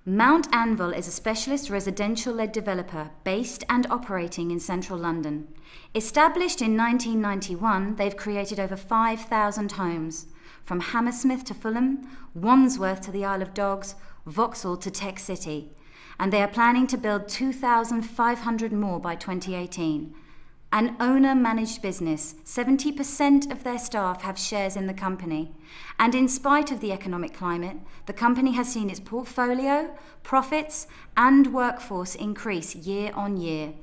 Mount Anvil is a specialist residential-led developer based and operating in central London. Established in 1991, they've created over 5,000 homes, from Hammersmith to Fulham, Wandsworth to the Isle of Dogs, Vauxhall to Tech City, and they are planning to build 2,500 more by 2018. An owner-managed business, 70% of their staff have shares in the company, and in spite of the economic climate, the company has seen its portfolio, profits, and workforce increase year on year.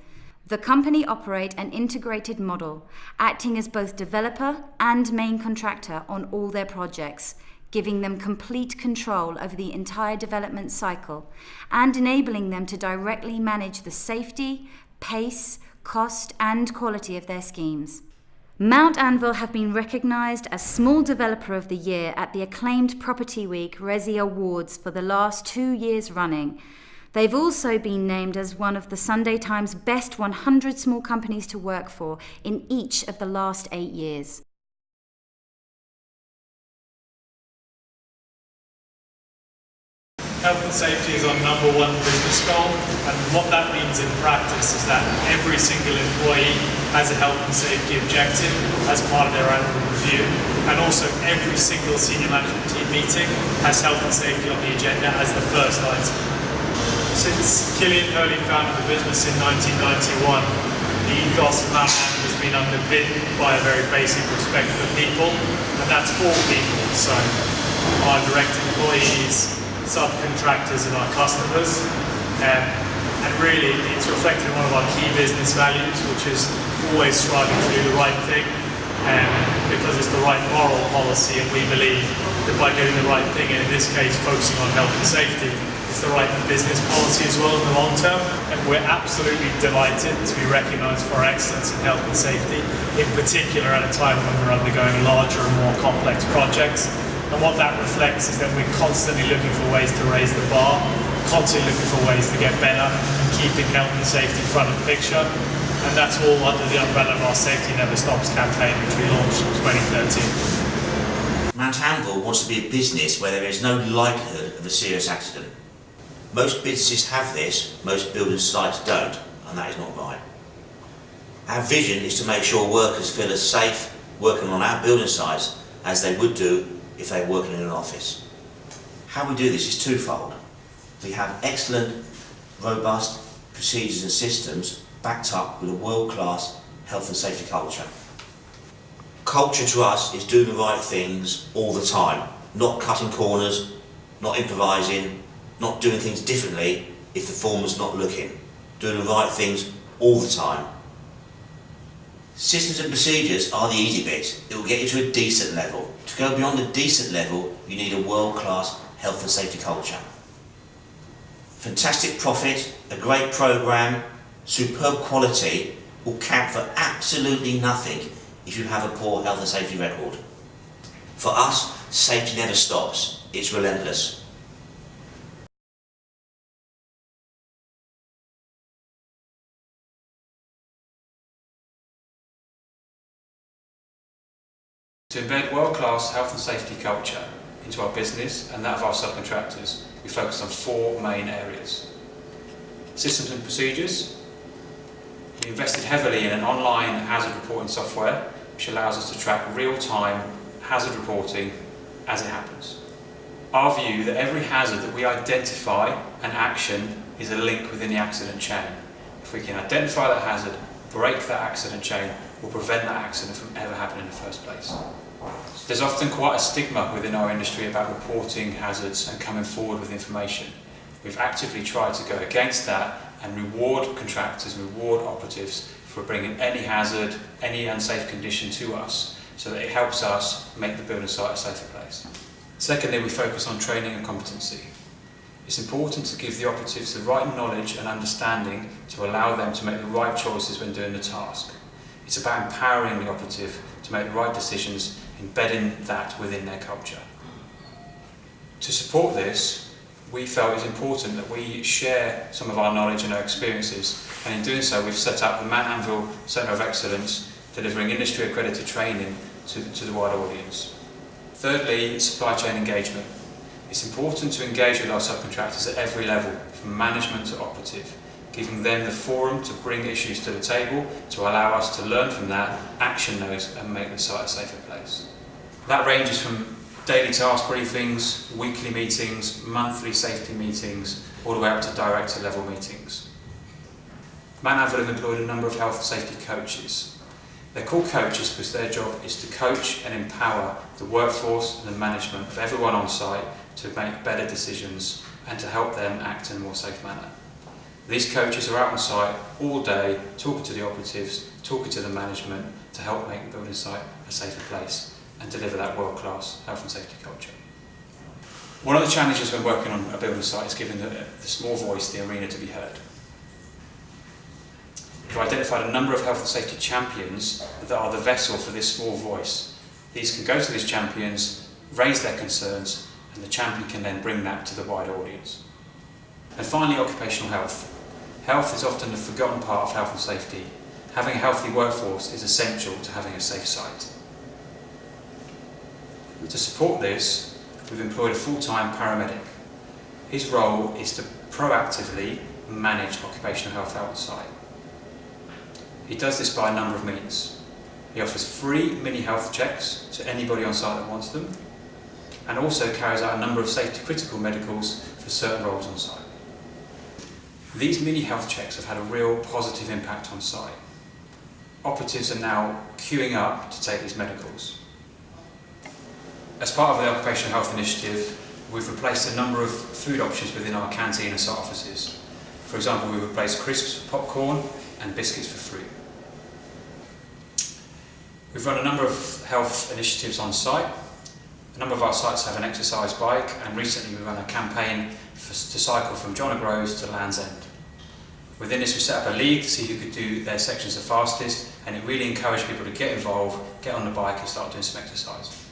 The company operate an integrated model, acting as both developer and main contractor on all their projects, giving them complete control over the entire development cycle and enabling them to directly manage the safety, pace, cost and quality of their schemes. Mount Anvil have been recognised as Small Developer of the Year at the acclaimed Property Week Resi Awards for the last 2 years running. They've also been named as one of the Sunday Times Best 100 Small Companies to Work For in each of the last 8 years. Health and safety is our number one business goal, and what that means in practice is that every single employee has a health and safety objective as part of their annual review, and also every single senior management team meeting has health and safety on the agenda as the first item. Since Killian Hurley founded the business in 1991, the ethos of Mount Anvil has been underpinned by a very basic respect for people, and that's all people, so our direct employees, subcontractors and our customers, and really it's reflected in one of our key business values, which is always striving to do the right thing, because it's the right moral policy, and we believe that by doing the right thing, and in this case focusing on health and safety, it's the right business policy as well in the long term. And we're absolutely delighted to be recognised for our excellence in health and safety, in particular at a time when we're undergoing larger and more complex projects. And what that reflects is that we're constantly looking for ways to raise the bar, constantly looking for ways to get better, and keeping health and safety front of the picture. And that's all under the umbrella of our Safety Never Stops campaign, which we launched in 2013. Mount Anvil wants to be a business where there is no likelihood of a serious accident. Most businesses have this, most building sites don't, and that is not right. Our vision is to make sure workers feel as safe working on our building sites as they would do if they were working in an office. How we do this is twofold. We have excellent, robust procedures and systems backed up with a world-class health and safety culture. Culture to us is doing the right things all the time, not cutting corners, not improvising, not doing things differently if the foreman's not looking. Doing the right things all the time. Systems and procedures are the easy bit. It will get you to a decent level. To go beyond a decent level, you need a world-class health and safety culture. Fantastic profit, a great programme, superb quality will count for absolutely nothing if you have a poor health and safety record. For us, safety never stops. It's relentless. To embed world-class health and safety culture into our business and that of our subcontractors, we focus on 4 main areas. Systems and procedures. We invested heavily in an online hazard reporting software which allows us to track real-time hazard reporting as it happens. Our view that every hazard that we identify and action is a link within the accident chain. If we can identify that hazard, break that accident chain, will prevent that accident from ever happening in the first place. There's often quite a stigma within our industry about reporting hazards and coming forward with information. We've actively tried to go against that and reward contractors, reward operatives for bringing any hazard, any unsafe condition to us, so that it helps us make the building site a safer place. Secondly, we focus on training and competency. It's important to give the operatives the right knowledge and understanding to allow them to make the right choices when doing the task. It's about empowering the operative to make the right decisions, embedding that within their culture. To support this, we felt it was important that we share some of our knowledge and our experiences, and in doing so we've set up the Mount Anvil Centre of Excellence, delivering industry accredited training to the wider audience. Thirdly, supply chain engagement. It's important to engage with our subcontractors at every level, from management to operative, giving them the forum to bring issues to the table, to allow us to learn from that, action those and make the site a safer place. That ranges from daily task briefings, weekly meetings, monthly safety meetings, all the way up to director level meetings. Mount Anvil have employed a number of health and safety coaches. They're called coaches because their job is to coach and empower the workforce and the management of everyone on site to make better decisions and to help them act in a more safe manner. These coaches are out on site all day, talking to the operatives, talking to the management to help make the building site a safer place and deliver that world-class health and safety culture. One of the challenges when working on a building site is giving the small voice the arena to be heard. We've identified a number of health and safety champions that are the vessel for this small voice. These can go to these champions, raise their concerns, and the champion can then bring that to the wider audience. And finally, occupational health. Health is often the forgotten part of health and safety. Having a healthy workforce is essential to having a safe site. To support this, we've employed a full-time paramedic. His role is to proactively manage occupational health out on site. He does this by a number of means. He offers free mini health checks to anybody on site that wants them, and also carries out a number of safety critical medicals for certain roles on site. These mini health checks have had a real positive impact on site. Operatives are now queuing up to take these medicals. As part of the Occupational Health Initiative, we've replaced a number of food options within our canteen and site offices. For example, we've replaced crisps for popcorn and biscuits for fruit. We've run a number of health initiatives on site. A number of our sites have an exercise bike, and recently we ran a campaign to cycle from John O'Groats to Land's End. Within this we set up a league to see who could do their sections the fastest, and it really encouraged people to get involved, get on the bike and start doing some exercise.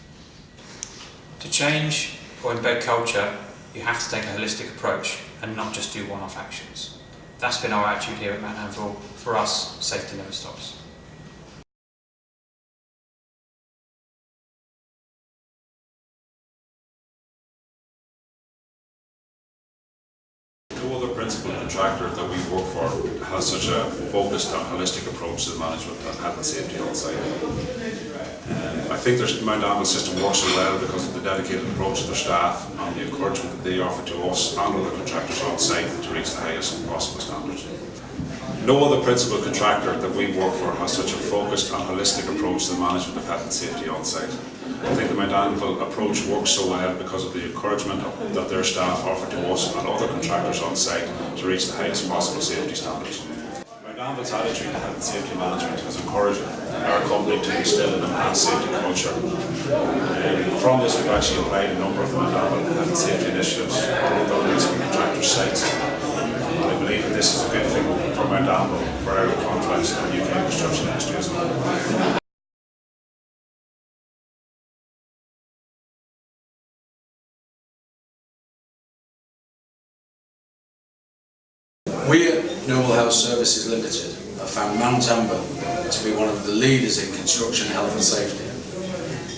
To change or embed culture, you have to take a holistic approach and not just do one-off actions. That's been our attitude here at Mount Anvil. For us, safety never stops. No other principal contractor that we work for has such a focused and holistic approach to the management of health and safety on site. I think the Mount Anvil system works so well because of the dedicated approach of their staff and the encouragement that they offer to us and other contractors on site to reach the highest possible standards. No other principal contractor that we work for has such a focused and holistic approach to the management of health and safety on site. I think the Mount Anvil approach works so well because of the encouragement that their staff offer to us and other contractors on site to reach the highest possible safety standards. Mount Anvil's attitude to health and safety management has encouraged our company to instill an enhanced safety culture. From this we've actually applied a number of the Mount Anvil health and safety initiatives on other principal contractor sites. And I believe that this is a good thing for Mount Anvil, for our contracts and the UK construction industry as well. We at Noble Health Services Limited have found Mount Anvil to be one of the leaders in construction health and safety,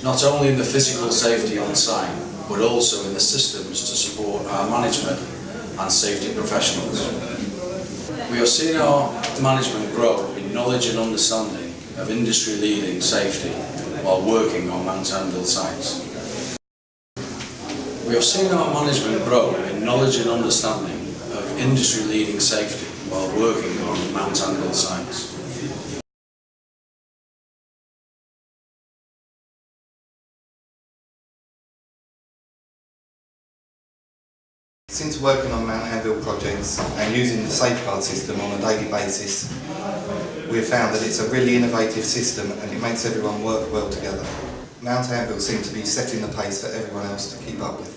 not only in the physical safety on site, but also in the systems to support our management and safety professionals. We have seen our management grow in knowledge and understanding of industry-leading safety while working on Mount Anvil sites. We have seen our management grow in knowledge and understanding of industry-leading safety while working on Mount Anvil sites. Since working on Mount Anvil projects and using the safeguard system on a daily basis, we've found that it's a really innovative system and it makes everyone work well together. Mount Anvil seem to be setting the pace for everyone else to keep up with.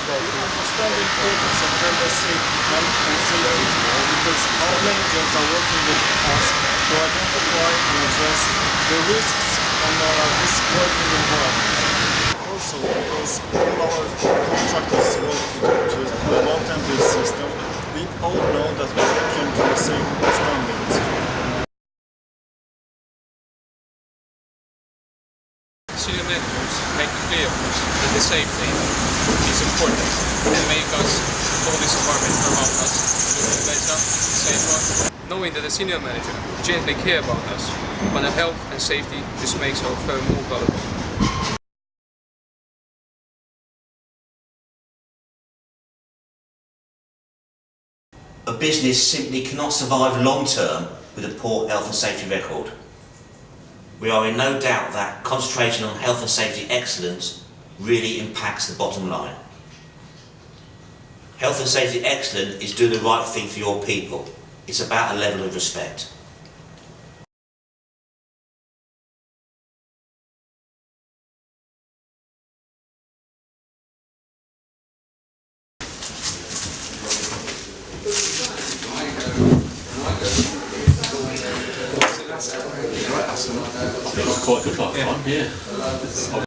Understand the importance of health and safety because our managers are working with us to identify and address the risks on this working environment. Also, because all our contractors work to the Mount Anvil system, we all know that we work to the same standards. senior managers make it clear for us that the safety is important and make us all this environment around us look better, safer. Knowing that the senior manager genuinely care about us, but our health and safety just makes our firm more valuable. A business simply cannot survive long term with a poor health and safety record. We are in no doubt that concentration on health and safety excellence really impacts the bottom line. Health and safety excellence is doing the right thing for your people. It's about a level of respect. Quite a good luck, yeah.